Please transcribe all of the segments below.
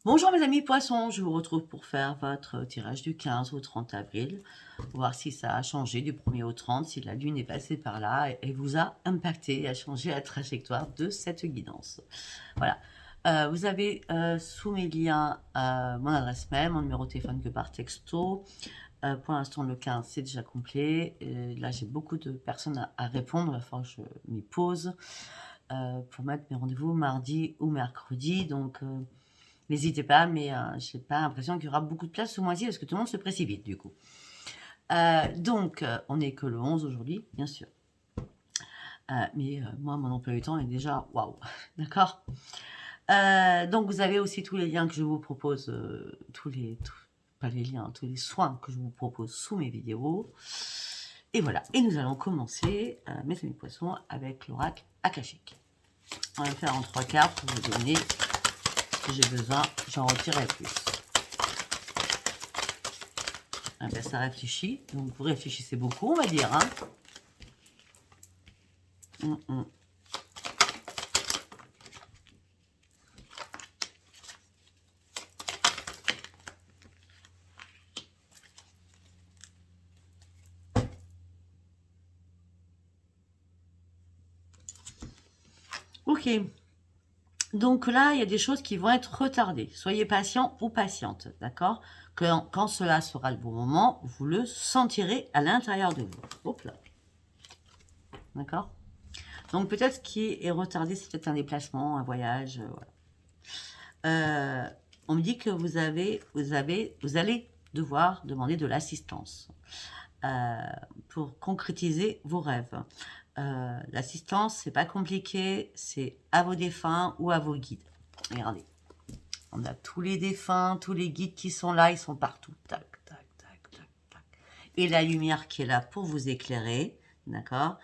Bonjour mes amis poissons, je vous retrouve pour faire votre tirage du 15 au 30 avril, voir si ça a changé du 1er au 30, si la lune est passée par là et vous a impacté et a changé la trajectoire de cette guidance. Voilà. Vous avez sous mes liens mon adresse mail, mon numéro de téléphone que par texto. Pour l'instant, le 15, c'est déjà complet. Là, j'ai beaucoup de personnes à répondre. Il va falloir que je m'y pose pour mettre mes rendez-vous mardi ou mercredi. Donc, n'hésitez pas, mais je n'ai pas l'impression qu'il y aura beaucoup de place ce mois-ci parce que tout le monde se précipite du coup. Donc, on n'est que le 11 aujourd'hui, bien sûr. Mais moi, mon emploi du temps est déjà waouh, d'accord. Donc, vous avez aussi tous les liens que je vous propose, pas les liens, tous les soins que je vous propose sous mes vidéos. Et voilà. Et nous allons commencer, mes amis poissons, avec l'oracle akashique. On va faire en 3 cartes pour vous donner ce que j'ai besoin. J'en retirerai plus. Ah ben, ça réfléchit. Donc, vous réfléchissez beaucoup, on va dire. Hein. Ok. Donc là, il y a des choses qui vont être retardées. Soyez patient ou patiente, d'accord? Quand cela sera le bon moment, vous le sentirez à l'intérieur de vous. Hop là. D'accord? Donc peut-être ce qui est retardé, c'est peut-être un déplacement, un voyage. Voilà. On me dit que vous allez devoir demander de l'assistance pour concrétiser vos rêves. L'assistance, c'est pas compliqué, c'est à vos défunts ou à vos guides. Regardez, on a tous les défunts, tous les guides qui sont là, ils sont partout. Tac, tac, tac, tac, tac. Et la lumière qui est là pour vous éclairer, d'accord?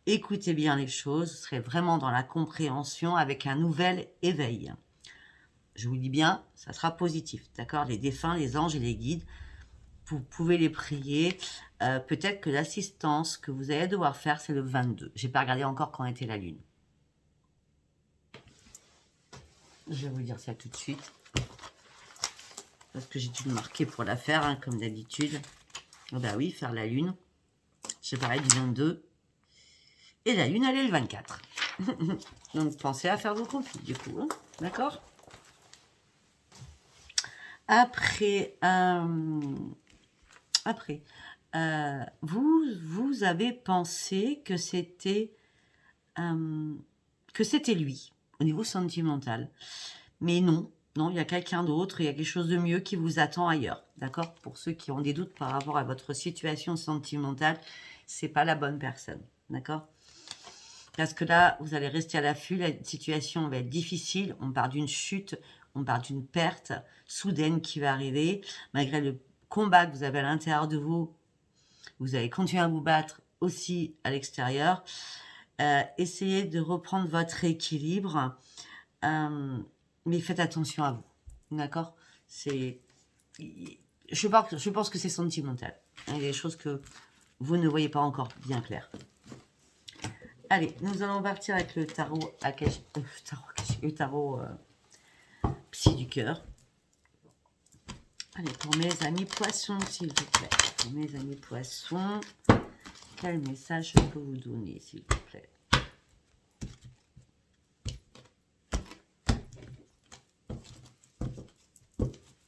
Écoutez bien les choses, vous serez vraiment dans la compréhension avec un nouvel éveil. Je vous dis bien, ça sera positif, d'accord? Les défunts, les anges et les guides, vous pouvez les prier. Peut-être que l'assistance que vous allez devoir faire, c'est le 22. J'ai pas regardé encore quand était la lune. Je vais vous dire ça tout de suite. Parce que j'ai dû le marquer pour la faire, hein, comme d'habitude. Oh bah oui, faire la lune. J'ai parlé du 22. Et la lune, elle est le 24. Donc, pensez à faire vos comptes, du coup. Hein, d'accord? Après, vous avez pensé que c'était lui, au niveau sentimental. Mais non, il y a quelqu'un d'autre, il y a quelque chose de mieux qui vous attend ailleurs. D'accord? Pour ceux qui ont des doutes par rapport à votre situation sentimentale, c'est pas la bonne personne. D'accord? Parce que là, vous allez rester à l'affût, la situation va être difficile, on part d'une chute, on part d'une perte soudaine qui va arriver, malgré le combat que vous avez à l'intérieur de vous, vous allez continuer à vous battre aussi à l'extérieur. Essayez de reprendre votre équilibre, mais faites attention à vous, d'accord? Je pense que c'est sentimental. Il y a des choses que vous ne voyez pas encore bien clair. Allez, nous allons partir avec le tarot Akashi, le tarot psy du cœur. Allez, pour mes amis poissons, s'il vous plaît. Pour mes amis poissons, quel message je peux vous donner, s'il vous plaît?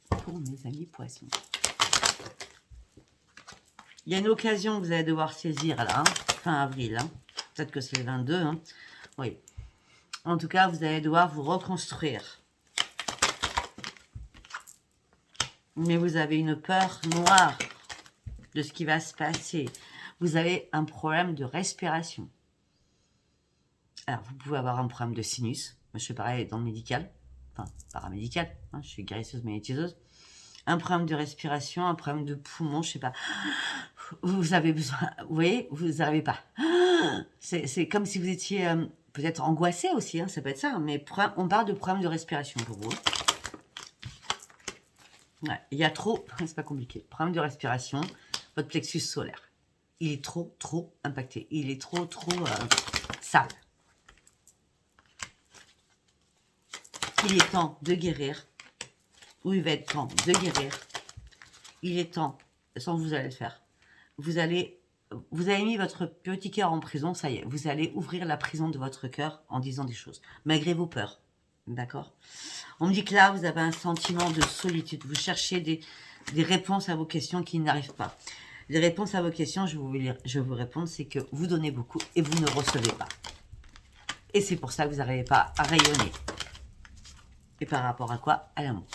Pour mes amis poissons. Il y a une occasion que vous allez devoir saisir là, hein, fin avril. Hein. Peut-être que c'est le 22. Hein. Oui. En tout cas, vous allez devoir vous reconstruire. Mais vous avez une peur noire de ce qui va se passer. Vous avez un problème de respiration. Alors, vous pouvez avoir un problème de sinus. Moi, je fais pareil dans le médical. Enfin, paramédical. Hein, je suis guérisseuse, magnétiseuse. Un problème de respiration, un problème de poumon, je sais pas. Vous avez besoin, vous voyez, vous n'arrivez pas. C'est comme si vous étiez peut-être angoissé aussi, hein, ça peut être ça, mais on parle de problème de respiration pour vous. Ouais, il y a trop, c'est pas compliqué, problème de respiration, votre plexus solaire. Il est trop impacté, il est trop sale. Il est temps de guérir où il va être temps de guérir. Il est temps, sans que vous allez le faire, vous avez mis votre petit cœur en prison, ça y est, vous allez ouvrir la prison de votre cœur en disant des choses, malgré vos peurs, d'accord? On me dit que là, vous avez un sentiment de solitude, vous cherchez des réponses à vos questions qui n'arrivent pas. Les réponses à vos questions, je vais vous répondre, c'est que vous donnez beaucoup et vous ne recevez pas. Et c'est pour ça que vous n'arrivez pas à rayonner. Et par rapport à quoi? À l'amour.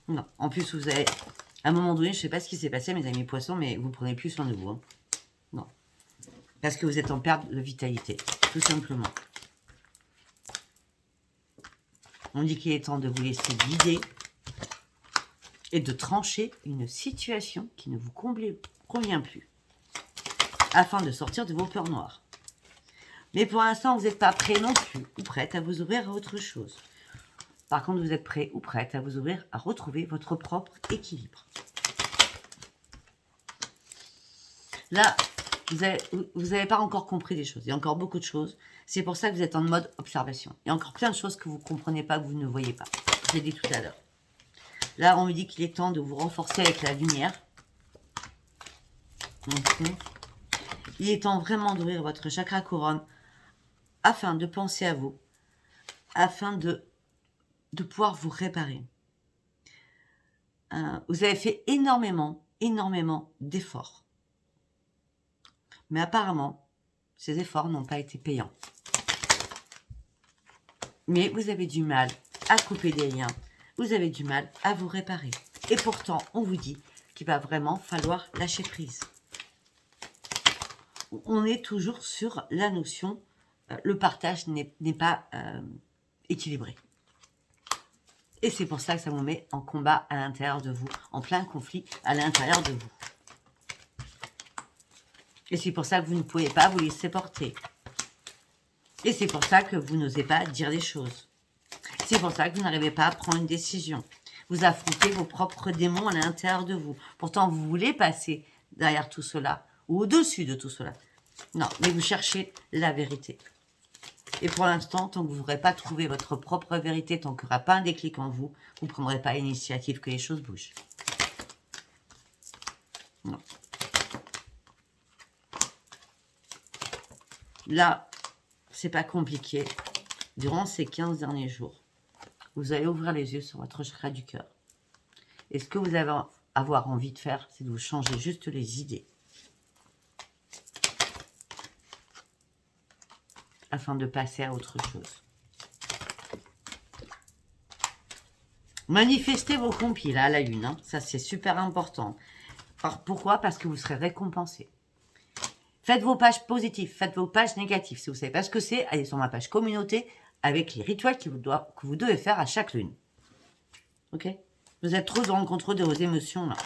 Non, en plus, vous avez... À un moment donné, je ne sais pas ce qui s'est passé, mes amis poissons, mais vous ne prenez plus soin de vous. Hein. Non. Parce que vous êtes en perte de vitalité, tout simplement. On dit qu'il est temps de vous laisser guider et de trancher une situation qui ne vous convient plus, afin de sortir de vos peurs noires. Mais pour l'instant, vous n'êtes pas prêt non plus, ou prête à vous ouvrir à autre chose. Par contre, vous êtes prêt ou prête à vous ouvrir à retrouver votre propre équilibre. Là, vous n'avez pas encore compris des choses. Il y a encore beaucoup de choses. C'est pour ça que vous êtes en mode observation. Il y a encore plein de choses que vous ne comprenez pas, que vous ne voyez pas. Je l'ai dit tout à l'heure. Là, on me dit qu'il est temps de vous renforcer avec la lumière. Il est temps vraiment d'ouvrir votre chakra couronne afin de penser à vous, afin de pouvoir vous réparer. Vous avez fait énormément d'efforts. Mais apparemment, ces efforts n'ont pas été payants. Mais vous avez du mal à couper des liens. Vous avez du mal à vous réparer. Et pourtant, on vous dit qu'il va vraiment falloir lâcher prise. On est toujours sur la notion, le partage n'est pas équilibré. Et c'est pour ça que ça vous met en combat à l'intérieur de vous, en plein conflit à l'intérieur de vous. Et c'est pour ça que vous ne pouvez pas vous laisser porter. Et c'est pour ça que vous n'osez pas dire des choses. C'est pour ça que vous n'arrivez pas à prendre une décision. Vous affrontez vos propres démons à l'intérieur de vous. Pourtant, vous voulez passer derrière tout cela, ou au-dessus de tout cela. Non, mais vous cherchez la vérité. Et pour l'instant, tant que vous n'aurez pas trouvé votre propre vérité, tant qu'il n'y aura pas un déclic en vous, vous ne prendrez pas l'initiative que les choses bougent. Non. Là, c'est pas compliqué. Durant ces 15 derniers jours, vous allez ouvrir les yeux sur votre chakra du cœur. Et ce que vous allez avoir envie de faire, c'est de vous changer juste les idées. Afin de passer à autre chose. Manifestez vos compis là, à la lune. Hein. Ça, c'est super important. Pourquoi? Parce que vous serez récompensé. Faites vos pages positives, faites vos pages négatives. Si vous ne savez pas ce que c'est, allez sur ma page communauté avec les rituels que vous devez faire à chaque lune. Ok? Vous êtes trop dans le contrôle de vos émotions là.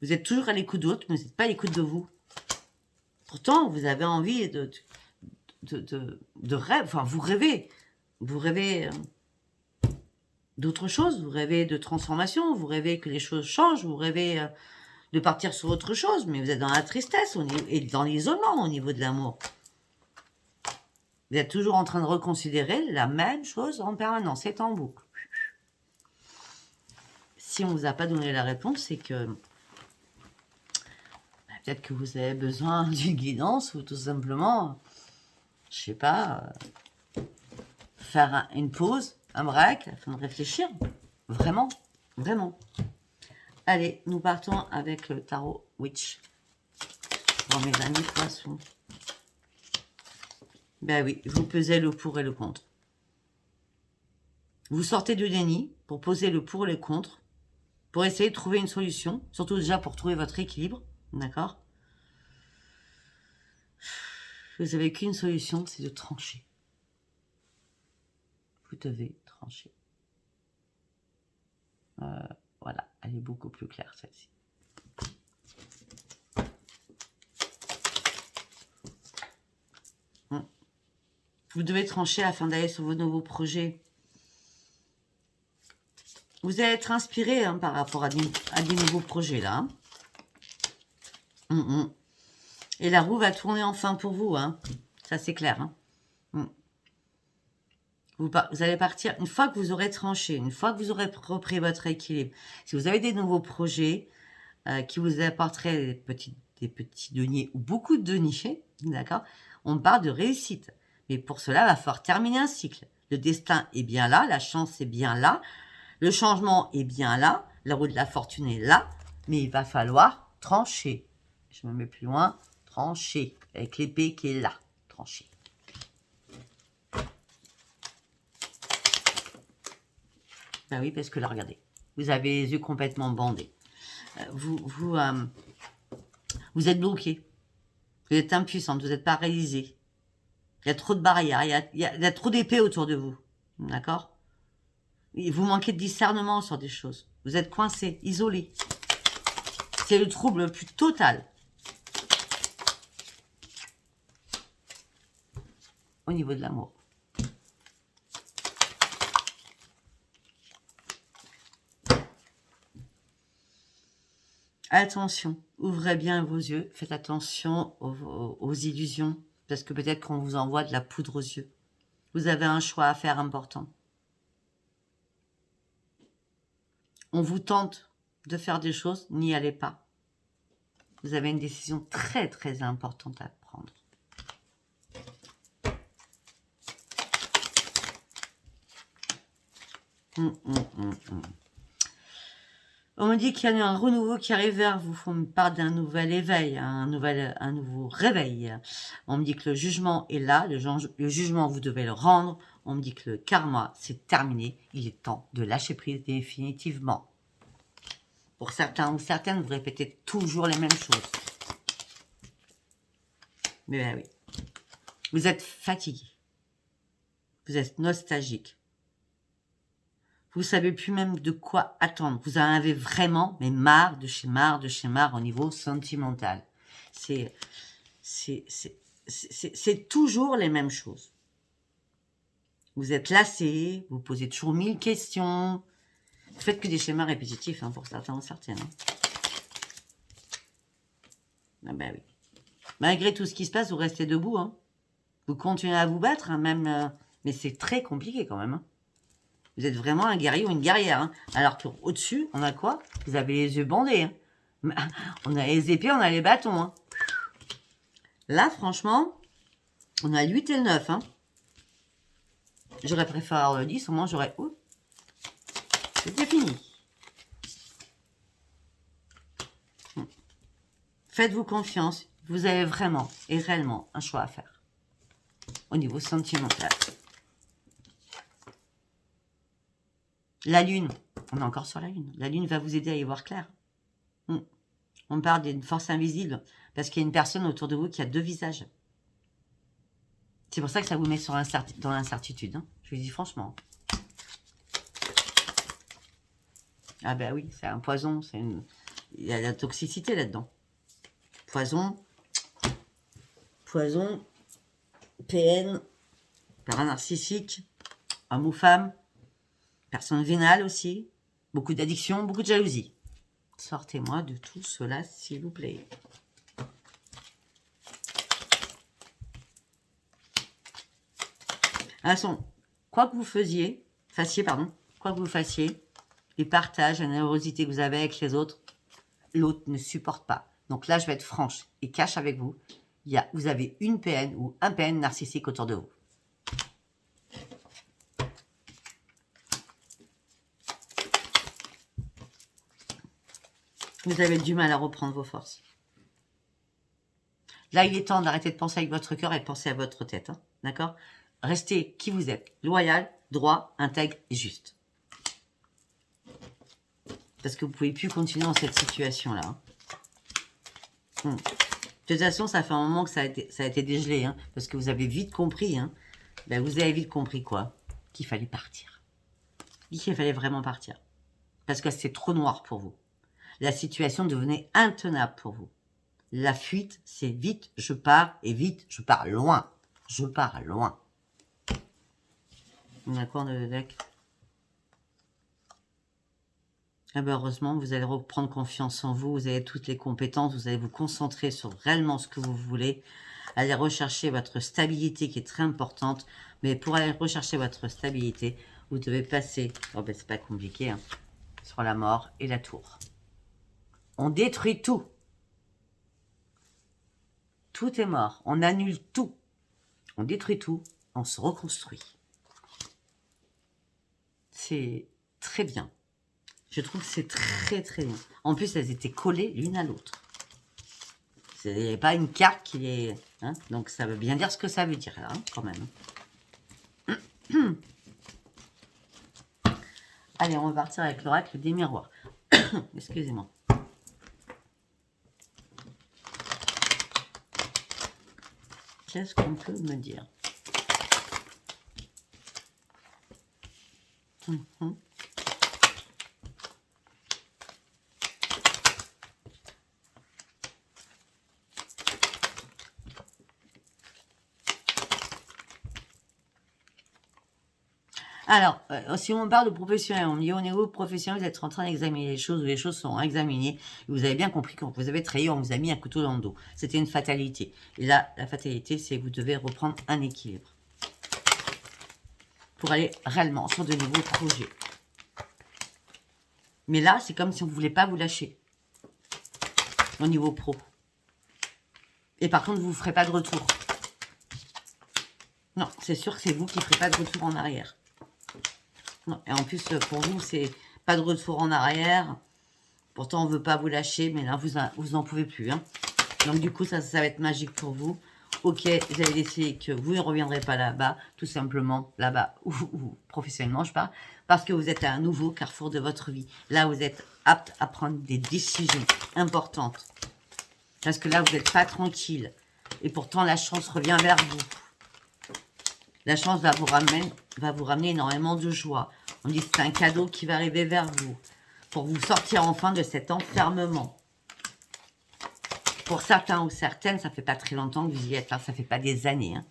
Vous êtes toujours à l'écoute d'autres, mais vous n'êtes pas à l'écoute de vous. Pourtant, vous avez envie de rêve. Enfin, vous rêvez. Vous rêvez d'autre chose. Vous rêvez de transformation. Vous rêvez que les choses changent. Vous rêvez de partir sur autre chose. Mais vous êtes dans la tristesse et dans l'isolement au niveau de l'amour. Vous êtes toujours en train de reconsidérer la même chose en permanence. C'est en boucle. Si on ne vous a pas donné la réponse, c'est que peut-être que vous avez besoin d'une guidance ou tout simplement, je sais pas, faire une pause, un break, afin de réfléchir. Vraiment, vraiment. Allez, nous partons avec le tarot Witch. Pour mes amis poissons. Ben oui, vous pesez le pour et le contre. Vous sortez du déni pour poser le pour et le contre, pour essayer de trouver une solution, surtout déjà pour trouver votre équilibre, d'accord? Vous n'avez qu'une solution, c'est de trancher. Vous devez trancher. Voilà, elle est beaucoup plus claire celle-ci. Vous devez trancher afin d'aller sur vos nouveaux projets. Vous allez être inspiré par rapport à des nouveaux projets là. Et la roue va tourner enfin pour vous. Ça c'est clair. Vous allez partir, une fois que vous aurez tranché, une fois que vous aurez repris votre équilibre, si vous avez des nouveaux projets qui vous apporteraient des petits deniers ou beaucoup de deniers, d'accord, on parle de réussite. Mais pour cela, il va falloir terminer un cycle. Le destin est bien là, la chance est bien là, le changement est bien là, la roue de la fortune est là, mais il va falloir trancher. Je me mets plus loin, trancher, avec l'épée qui est là, trancher. Ben oui, parce que là, regardez, vous avez les yeux complètement bandés. Vous êtes bloqué. Vous êtes impuissante, vous êtes paralysé. Il y a trop de barrières, il y a trop d'épées autour de vous. D'accord? Vous manquez de discernement sur des choses. Vous êtes coincé, isolé. C'est le trouble le plus total. Au niveau de l'amour. Attention, ouvrez bien vos yeux, faites attention aux illusions, parce que peut-être qu'on vous envoie de la poudre aux yeux. Vous avez un choix à faire important. On vous tente de faire des choses, n'y allez pas. Vous avez une décision très très importante à prendre. On me dit qu'il y a un renouveau qui arrive vers vous. On me parle d'un nouvel éveil, un nouveau réveil. On me dit que le jugement est là, le jugement, vous devez le rendre. On me dit que le karma, c'est terminé. Il est temps de lâcher prise définitivement. Pour certains ou certaines, vous répétez toujours les mêmes choses. Mais ben oui. Vous êtes fatigué. Vous êtes nostalgique. Vous savez plus même de quoi attendre. Vous en avez vraiment, mais marre de chez marre au niveau sentimental. C'est toujours les mêmes choses. Vous êtes lassé, vous posez toujours 1000 questions. Vous faites que des schémas répétitifs hein, pour certains ou certaines. Hein. Ah ben oui. Malgré tout ce qui se passe, vous restez debout. Hein. Vous continuez à vous battre, hein, même, mais c'est très compliqué quand même. Hein. Vous êtes vraiment un guerrier ou une guerrière. Hein. Alors qu'au-dessus, on a quoi? Vous avez les yeux bandés. Hein. On a les épées, on a les bâtons. Hein. Là, franchement, on a le 8 et le 9. Hein. J'aurais préféré avoir le 10, au moins j'aurais... Oh, c'était fini. Faites-vous confiance. Vous avez vraiment et réellement un choix à faire. Au niveau sentimental. La lune, on est encore sur la lune. La lune va vous aider à y voir clair. On parle d'une force invisible parce qu'il y a une personne autour de vous qui a deux visages. C'est pour ça que ça vous met dans l'incertitude. Hein. Je vous dis franchement. Ah ben oui, c'est un poison. Il y a la toxicité là-dedans. Poison, PN, parent narcissique, homme ou femme, personne vénale aussi, beaucoup d'addiction, beaucoup de jalousie. Sortez-moi de tout cela, s'il vous plaît. Attention, quoi que vous fassiez, les partages, la nervosité que vous avez avec les autres, l'autre ne supporte pas. Donc là, je vais être franche et cash avec vous. Vous avez une PN ou un PN narcissique autour de vous. Vous avez du mal à reprendre vos forces. Là, il est temps d'arrêter de penser avec votre cœur et de penser à votre tête. Hein, d'accord? Restez qui vous êtes. Loyal, droit, intègre et juste. Parce que vous ne pouvez plus continuer dans cette situation-là. Hein. De toute façon, ça fait un moment que ça a été dégelé. Hein, parce que vous avez vite compris. Hein, ben, vous avez vite compris quoi? Qu'il fallait partir. Qu'il fallait vraiment partir. Parce que c'est trop noir pour vous. La situation devenait intenable pour vous. La fuite, c'est vite, je pars, et vite, je pars loin. Je pars loin. On a quoi dans le deck? Ah ben heureusement, vous allez reprendre confiance en vous, vous avez toutes les compétences, vous allez vous concentrer sur réellement ce que vous voulez. aller rechercher votre stabilité qui est très importante. Mais pour aller rechercher votre stabilité, vous devez passer, oh ben c'est pas compliqué, hein, sur la mort et la tour. On détruit tout. Tout est mort. On annule tout. On détruit tout. On se reconstruit. C'est très bien. Je trouve que c'est très très bien. En plus, elles étaient collées l'une à l'autre. Il n'y avait pas une carte qui est... Hein, donc ça veut bien dire ce que ça veut dire, là, hein, quand même. Allez, on va partir avec l'oracle des miroirs. Excusez-moi. Qu'est-ce qu'on peut me dire? Alors, si on parle de professionnel, on dit au niveau professionnel, vous êtes en train d'examiner les choses, où les choses sont examinées, vous avez bien compris quand vous avez trahi, on vous a mis un couteau dans le dos. C'était une fatalité. Et là, la fatalité, c'est que vous devez reprendre un équilibre pour aller réellement sur de nouveaux projets. Mais là, c'est comme si on ne voulait pas vous lâcher au niveau pro. Et par contre, vous ne ferez pas de retour. Non, c'est sûr que c'est vous qui ne ferez pas de retour en arrière. Non. Et en plus, pour vous, c'est pas de retour en arrière. Pourtant, on ne veut pas vous lâcher, mais là, vous n'en pouvez plus. Hein. Donc, du coup, ça va être magique pour vous. Ok, vous avez décidé que vous ne reviendrez pas là-bas, tout simplement là-bas, ou professionnellement, je parle, parce que vous êtes à un nouveau carrefour de votre vie. Là, vous êtes apte à prendre des décisions importantes. Parce que là, vous n'êtes pas tranquille. Et pourtant, la chance revient vers vous. La chance va vous ramener énormément de joie. On dit que c'est un cadeau qui va arriver vers vous pour vous sortir enfin de cet enfermement. Pour certains ou certaines, ça fait pas très longtemps que vous y êtes. Hein, ça fait pas des années. Hein.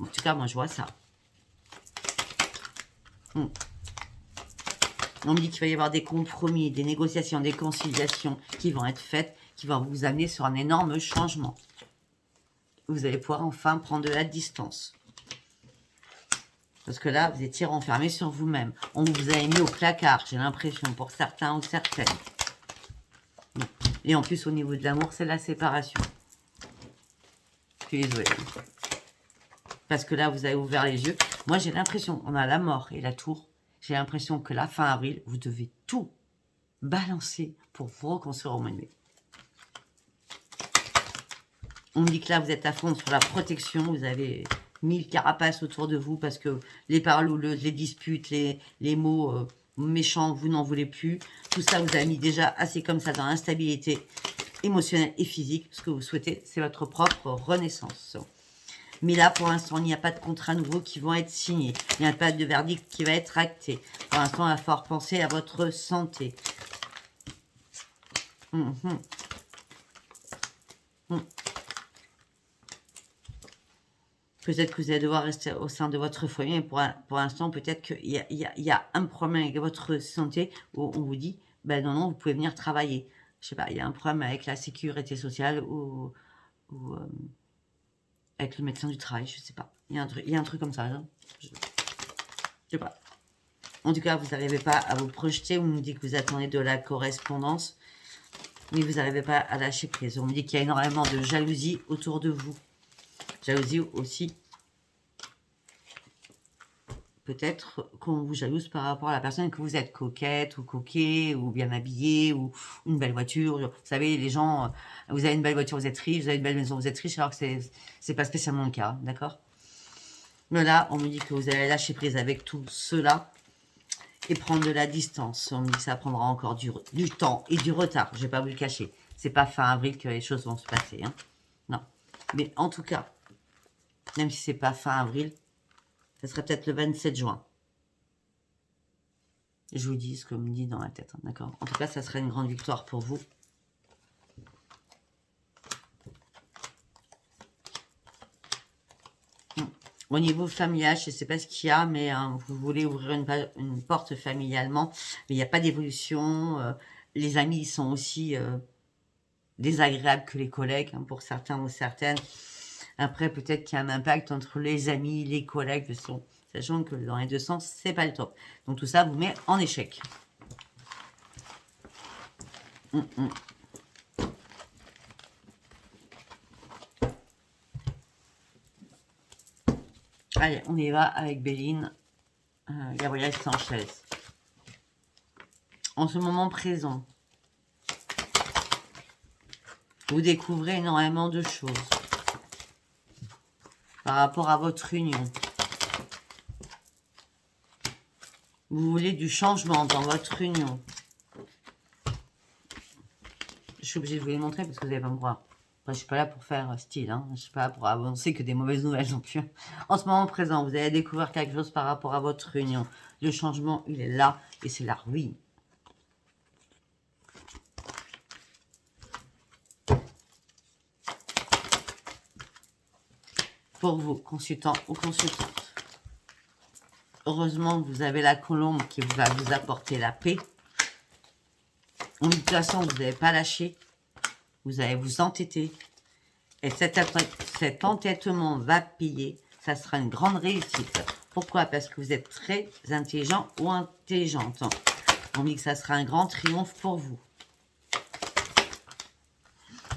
En tout cas, moi, je vois ça. On me dit qu'il va y avoir des compromis, des négociations, des conciliations qui vont être faites, qui vont vous amener sur un énorme changement. Vous allez pouvoir enfin prendre de la distance. Parce que là, vous étiez renfermé sur vous-même. On vous a mis au placard, j'ai l'impression, pour certains ou certaines. Et en plus, au niveau de l'amour, c'est la séparation. Je suis désolée. Parce que là, vous avez ouvert les yeux. Moi, j'ai l'impression, on a la mort et la tour. J'ai l'impression que la fin avril, vous devez tout balancer pour vous reconstruire au mois de mai. On me dit que là, vous êtes à fond sur la protection. Vous avez 1000 carapaces autour de vous parce que les paroles houleuses, les disputes, les mots méchants, vous n'en voulez plus. Tout ça, vous avez mis déjà assez comme ça dans l'instabilité émotionnelle et physique. Ce que vous souhaitez, c'est votre propre renaissance. Mais là, pour l'instant, il n'y a pas de contrat nouveau qui vont être signés. Il n'y a pas de verdict qui va être acté. Pour l'instant, il va falloir penser à votre santé. Peut-être que vous allez devoir rester au sein de votre foyer, mais pour l'instant, peut-être qu'il y a un problème avec votre santé où on vous dit, ben non, vous pouvez venir travailler. Je sais pas, il y a un problème avec la sécurité sociale ou avec le médecin du travail, je sais pas. Il y a un truc comme ça, hein. Je sais pas. En tout cas, vous n'arrivez pas à vous projeter. On nous dit que vous attendez de la correspondance, mais vous n'arrivez pas à lâcher prise. On me dit qu'il y a énormément de jalousie autour de vous. Jalousie aussi. Peut-être qu'on vous jalouse par rapport à la personne, que vous êtes coquette ou coquet ou bien habillé ou une belle voiture. Vous savez, les gens, vous avez une belle voiture, vous êtes riche, vous avez une belle maison, vous êtes riche, alors que c'est pas spécialement le cas, d'accord? Mais là, on me dit que vous allez lâcher prise avec tout cela et prendre de la distance. On me dit que ça prendra encore du temps et du retard. Je vais pas vous le cacher. C'est pas fin avril que les choses vont se passer, hein. Non. Mais en tout cas, même si c'est pas fin avril, ça serait peut-être le 27 juin. Je vous dis ce que me dit dans la tête, hein, d'accord? En tout cas, ça serait une grande victoire pour vous. Au niveau familial, je ne sais pas ce qu'il y a, mais vous voulez ouvrir une porte familialement, mais il n'y a pas d'évolution. Les amis sont aussi désagréables que les collègues, hein, pour certains ou certaines. Après, peut-être qu'il y a un impact entre les amis, les collègues, sachant que dans les deux sens, c'est pas le top. Donc tout ça vous met en échec. Allez, on y va avec Béline, Gabriel Sanchez. En ce moment présent, vous découvrez énormément de choses par rapport à votre union. Vous voulez du changement dans votre union. Je suis obligée de vous les montrer parce que vous n'allez pas me croire. Après, je suis pas là pour faire style, hein. Je suis pas là pour avancer que des mauvaises nouvelles non plus. En ce moment présent, vous allez découvrir quelque chose par rapport à votre union. Le changement, il est là et c'est la ruine. Pour vous, consultants ou consultantes. Heureusement que vous avez la colombe qui va vous apporter la paix. De toute façon, vous n'avez pas lâché. Vous allez vous entêter. Et cet entêtement va payer. Ça sera une grande réussite. Pourquoi? Parce que vous êtes très intelligent ou intelligente. On dit que ça sera un grand triomphe pour vous.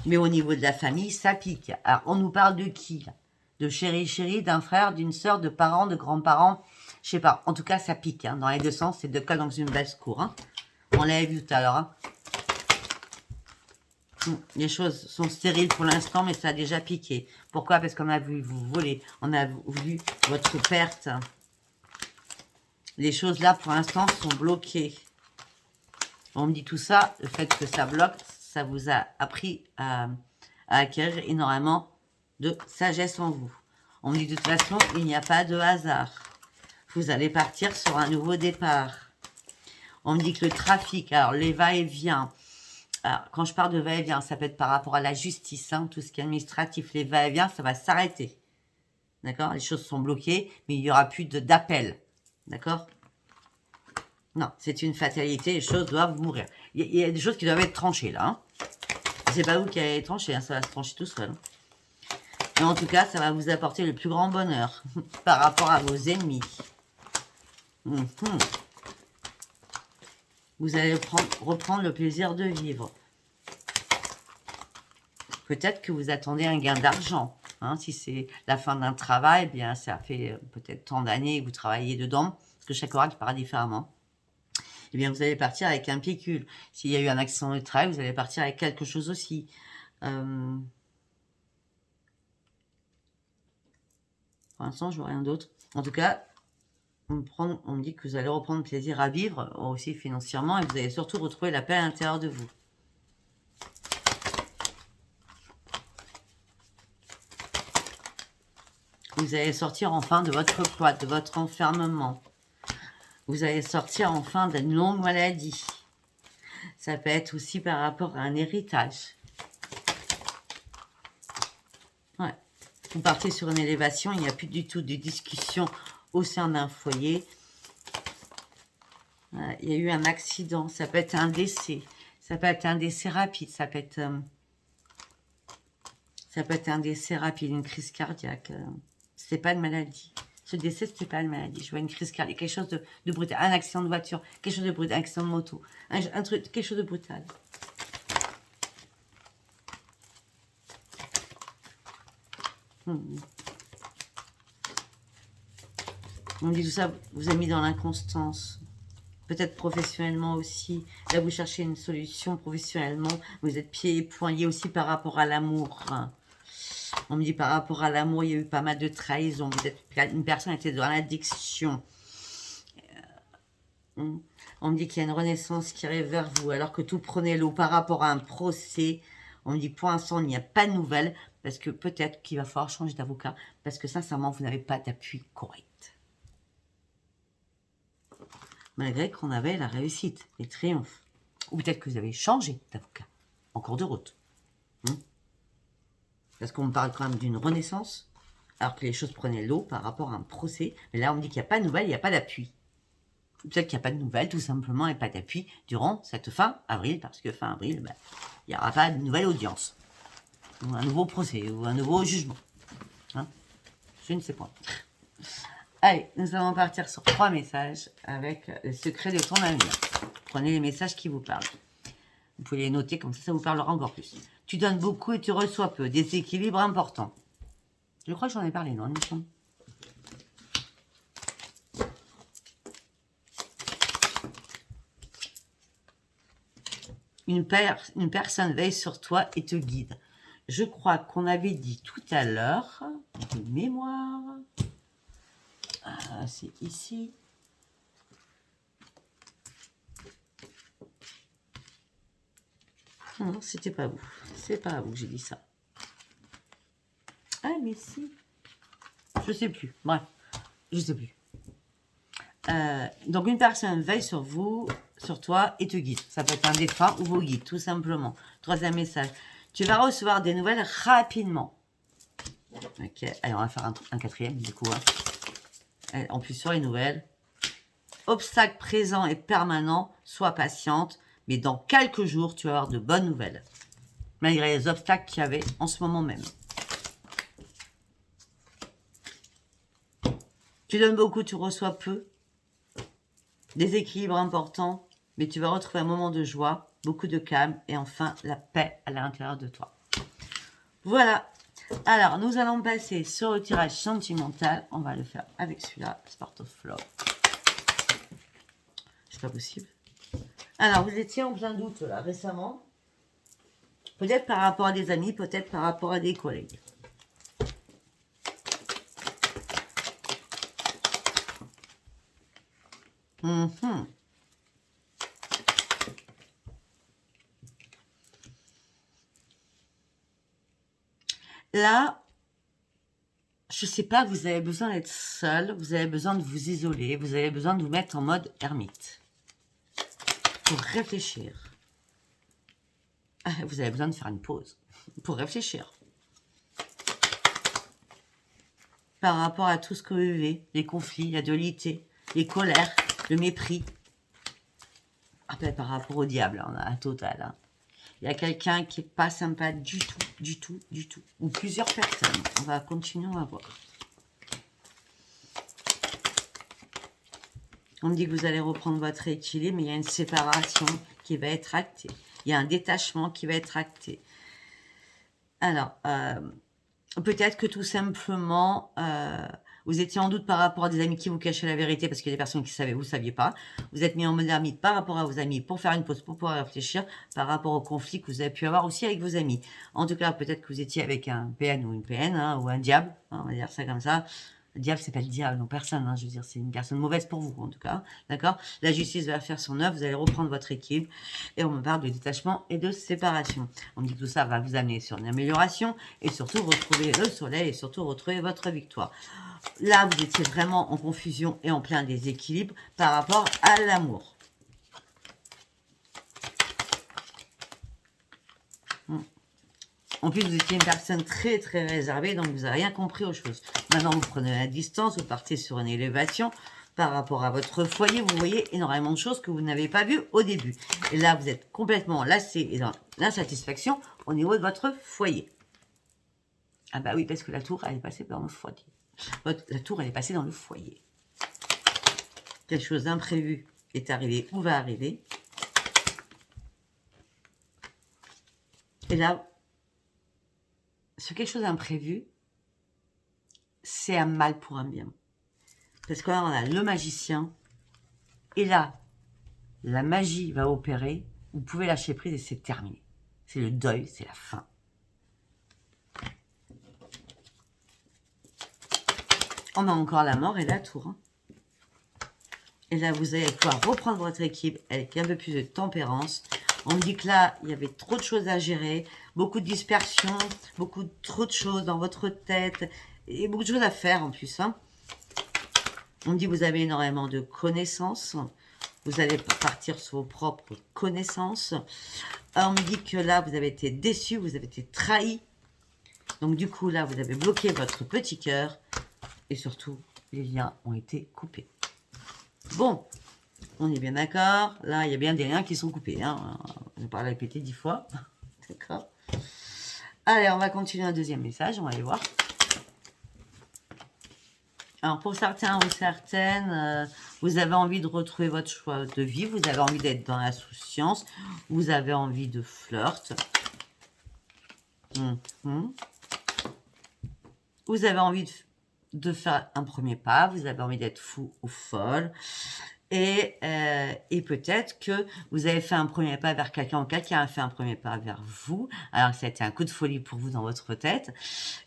Mais au niveau de la famille, ça pique. Alors, on nous parle de qui là? De chéri, d'un frère, d'une sœur, de parents, de grands-parents. Je sais pas. En tout cas, ça pique. Hein. Dans les deux sens, c'est deux cas dans une basse-cour. Hein. On l'avait vu tout à l'heure. Hein. Les choses sont stériles pour l'instant, mais ça a déjà piqué. Pourquoi? Parce qu'on a voulu vous voler. On a voulu votre perte. Les choses là, pour l'instant, sont bloquées. On me dit tout ça, le fait que ça bloque, ça vous a appris à acquérir énormément de sagesse en vous. On me dit de toute façon, il n'y a pas de hasard. Vous allez partir sur un nouveau départ. On me dit que le trafic, alors les va-et-vient, alors, quand je parle de va-et-vient, ça peut être par rapport à la justice, hein, tout ce qui est administratif, les va-et-vient, ça va s'arrêter. D'accord? Les choses sont bloquées, mais il n'y aura plus d'appel. D'accord? Non, c'est une fatalité, les choses doivent mourir. Il y a des choses qui doivent être tranchées, là. Hein. C'est pas vous qui allez trancher, hein, ça va se trancher tout seul. Hein. Mais en tout cas, ça va vous apporter le plus grand bonheur par rapport à vos ennemis. Vous allez reprendre le plaisir de vivre. Peut-être que vous attendez un gain d'argent. Hein, si c'est la fin d'un travail, eh bien, ça fait peut-être tant d'années que vous travaillez dedans, parce que chaque oracle part différemment. Eh bien, vous allez partir avec un pécule. S'il y a eu un accident de travail, vous allez partir avec quelque chose aussi. Pour l'instant, je vois rien d'autre. En tout cas, on me dit que vous allez reprendre plaisir à vivre, aussi financièrement, et vous allez surtout retrouver la paix à l'intérieur de vous. Vous allez sortir enfin de votre cloître, de votre enfermement. Vous allez sortir enfin d'une longue maladie. Ça peut être aussi par rapport à un héritage. Ouais. Vous partez sur une élévation, il n'y a plus du tout de discussion au sein d'un foyer. Ouais, il y a eu un accident, ça peut être un décès. Ça peut être un décès rapide, ça peut être un décès rapide, une crise cardiaque. C'est pas une maladie. Ce décès, c'était pas une maladie. Je vois une crise cardiaque, quelque chose de brutal, un accident de voiture, quelque chose de brutal, un accident de moto, un truc, quelque chose de brutal. On dit tout ça, vous avez mis dans l'inconstance. Peut-être professionnellement aussi. Là, vous cherchez une solution professionnellement. Vous êtes pieds et poings liés aussi par rapport à l'amour. On me dit par rapport à l'amour, il y a eu pas mal de trahison. Vous êtes une personne qui était dans l'addiction. On me dit qu'il y a une renaissance qui arrive vers vous, alors que tout prenait l'eau par rapport à un procès. On me dit pour l'instant, il n'y a pas de nouvelles, parce que peut-être qu'il va falloir changer d'avocat, parce que sincèrement, vous n'avez pas d'appui correct. Malgré qu'on avait la réussite, les triomphes. Ou peut-être que vous avez changé d'avocat, en cours de route. Parce qu'on me parle quand même d'une renaissance, alors que les choses prenaient l'eau par rapport à un procès. Mais là, on me dit qu'il n'y a pas de nouvelles, il n'y a pas d'appui. Peut-être qu'il n'y a pas de nouvelles, tout simplement, et pas d'appui durant cette fin avril, parce que fin avril, ben, il n'y aura pas de nouvelle audience, ou un nouveau procès, ou un nouveau jugement. Hein, je ne sais pas. Allez, nous allons partir sur 3 messages avec le secret de ton avenir. Prenez les messages qui vous parlent. Vous pouvez les noter, comme ça vous parlera encore plus. Tu donnes beaucoup et tu reçois peu. Déséquilibre important. Je crois que j'en ai parlé, non, il me semble. Une personne veille sur toi et te guide. Je crois qu'on avait dit tout à l'heure, de mémoire, c'est ici. Non, c'était pas vous. C'est pas à vous que j'ai dit ça. Ah, mais si. Je sais plus. Bref, je sais plus. Donc, une personne veille sur vous, sur toi et te guide. Ça peut être un défunt ou vos guides, tout simplement. 3e message. Tu vas recevoir des nouvelles rapidement. Ok, allez, on va faire un 4e, du coup. Hein. En plus, sur les nouvelles. Obstacle présent et permanent, sois patiente. Mais dans quelques jours, tu vas avoir de bonnes nouvelles. Malgré les obstacles qu'il y avait en ce moment même. Tu donnes beaucoup, tu reçois peu. Déséquilibre important, mais tu vas retrouver un moment de joie, beaucoup de calme et enfin la paix à l'intérieur de toi. Voilà. Alors, nous allons passer sur le tirage sentimental. On va le faire avec celui-là, Spark of Love. C'est pas possible. Alors, vous étiez en plein doute là récemment. Peut-être par rapport à des amis, peut-être par rapport à des collègues. Là, je sais pas, vous avez besoin d'être seul, vous avez besoin de vous isoler, vous avez besoin de vous mettre en mode ermite. Pour réfléchir. Vous avez besoin de faire une pause. Pour réfléchir. Par rapport à tout ce que vous vivez, les conflits, la dualité, les colères, le mépris. Après, par rapport au diable, on a un total. Hein. Il y a quelqu'un qui n'est pas sympa du tout, du tout, du tout. Ou plusieurs personnes. On va continuer, on va voir. On me dit que vous allez reprendre votre équilibre, mais il y a une séparation qui va être actée. Il y a un détachement qui va être acté. Alors, peut-être que tout simplement, vous étiez en doute par rapport à des amis qui vous cachaient la vérité parce qu'il y a des personnes qui savaient, vous ne saviez pas. Vous êtes mis en mode ermite par rapport à vos amis pour faire une pause, pour pouvoir réfléchir par rapport au conflit que vous avez pu avoir aussi avec vos amis. En tout cas, peut-être que vous étiez avec un PN ou une PN, hein, ou un diable, hein, on va dire ça comme ça. Le diable, c'est pas le diable, non, personne. Hein, je veux dire, c'est une personne mauvaise pour vous, en tout cas. D'accord. La justice va faire son œuvre, vous allez reprendre votre équipe. Et on me parle de détachement et de séparation. On me dit que tout ça va vous amener sur une amélioration et surtout retrouver le soleil et surtout retrouver votre victoire. Là, vous étiez vraiment en confusion et en plein déséquilibre par rapport à l'amour. En plus, vous étiez une personne très, très réservée, donc vous n'avez rien compris aux choses. Maintenant, vous prenez la distance, vous partez sur une élévation par rapport à votre foyer. Vous voyez énormément de choses que vous n'avez pas vues au début. Et là, vous êtes complètement lassé et dans l'insatisfaction au niveau de votre foyer. Ah bah oui, parce que la tour, elle est passée dans le foyer. La tour, elle est passée dans le foyer. Quelque chose d'imprévu est arrivé ou va arriver. Et là, sur quelque chose d'imprévu, c'est un mal pour un bien. Parce que là, on a le magicien. Et là, la magie va opérer. Vous pouvez lâcher prise et c'est terminé. C'est le deuil, c'est la fin. On a encore la mort et la tour. Hein. Et là, vous allez pouvoir reprendre votre équipe avec un peu plus de tempérance. On me dit que là, il y avait trop de choses à gérer, beaucoup de dispersion, trop de choses dans votre tête et beaucoup de choses à faire en plus. Hein. On me dit que vous avez énormément de connaissances. Vous allez partir sur vos propres connaissances. On me dit que là, vous avez été déçu, vous avez été trahi. Donc du coup, là, vous avez bloqué votre petit cœur. Et surtout, les liens ont été coupés. Bon, on est bien d'accord. Là, il y a bien des liens qui sont coupés. Hein. Je vais pas la répéter 10 fois. D'accord. Allez, on va continuer un deuxième message. On va aller voir. Alors pour certains ou certaines, vous avez envie de retrouver votre choix de vie, vous avez envie d'être dans l'insouciance, vous avez envie de flirt. Mhm. Vous avez envie de faire un premier pas, vous avez envie d'être fou ou folle. Et peut-être que vous avez fait un premier pas vers quelqu'un ou quelqu'un a fait un premier pas vers vous. Alors, ça a été un coup de folie pour vous dans votre tête.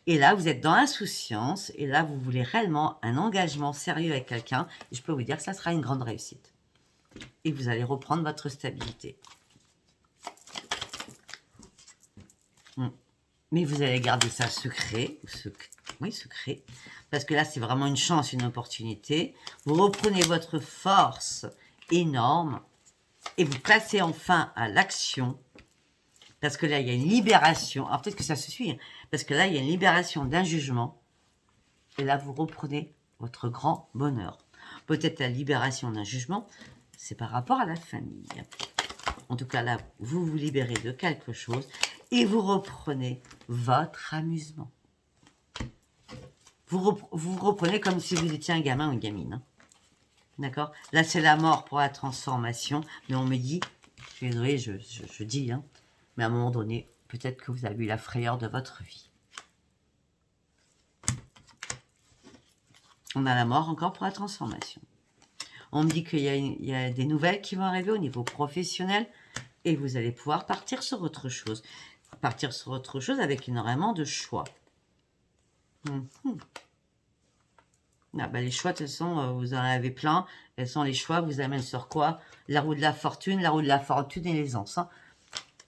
Et là, vous êtes dans l'insouciance. Et là, vous voulez réellement un engagement sérieux avec quelqu'un. Et je peux vous dire que ça sera une grande réussite. Et vous allez reprendre votre stabilité. Mais vous allez garder ça secret. Oui, secret. Parce que là, c'est vraiment une chance, une opportunité. Vous reprenez votre force énorme et vous passez enfin à l'action. Parce que là, il y a une libération. Alors peut-être que ça se suit. Hein, parce que là, il y a une libération d'un jugement. Et là, vous reprenez votre grand bonheur. Peut-être la libération d'un jugement, c'est par rapport à la famille. En tout cas, là, vous vous libérez de quelque chose et vous reprenez votre amusement. Vous reprenez comme si vous étiez un gamin ou une gamine. Hein. D'accord? Là, c'est la mort pour la transformation. Mais on me dit, je suis désolée, je dis, hein, mais à un moment donné, peut-être que vous avez eu la frayeur de votre vie. On a la mort encore pour la transformation. On me dit qu'il y a des nouvelles qui vont arriver au niveau professionnel et vous allez pouvoir partir sur autre chose. Partir sur autre chose avec énormément de choix. Ah bah les choix, de toute façon, vous en avez plein. Quels sont les choix? Vous amènent sur quoi? La roue de la fortune et l'aisance. Hein.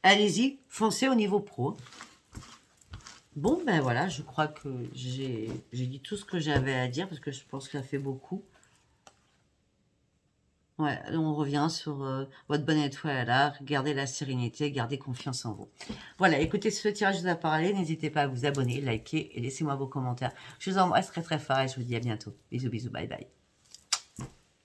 Allez-y, foncez au niveau pro. Bon, ben voilà, je crois que j'ai dit tout ce que j'avais à dire parce que je pense que ça fait beaucoup. Ouais, on revient sur votre bonne étoile là, gardez la sérénité, gardez confiance en vous. Voilà, écoutez, ce tirage vous a parlé, n'hésitez pas à vous abonner, liker et laissez-moi vos commentaires. Je vous embrasse très très fort et je vous dis à bientôt. Bisous, bisous, bye bye.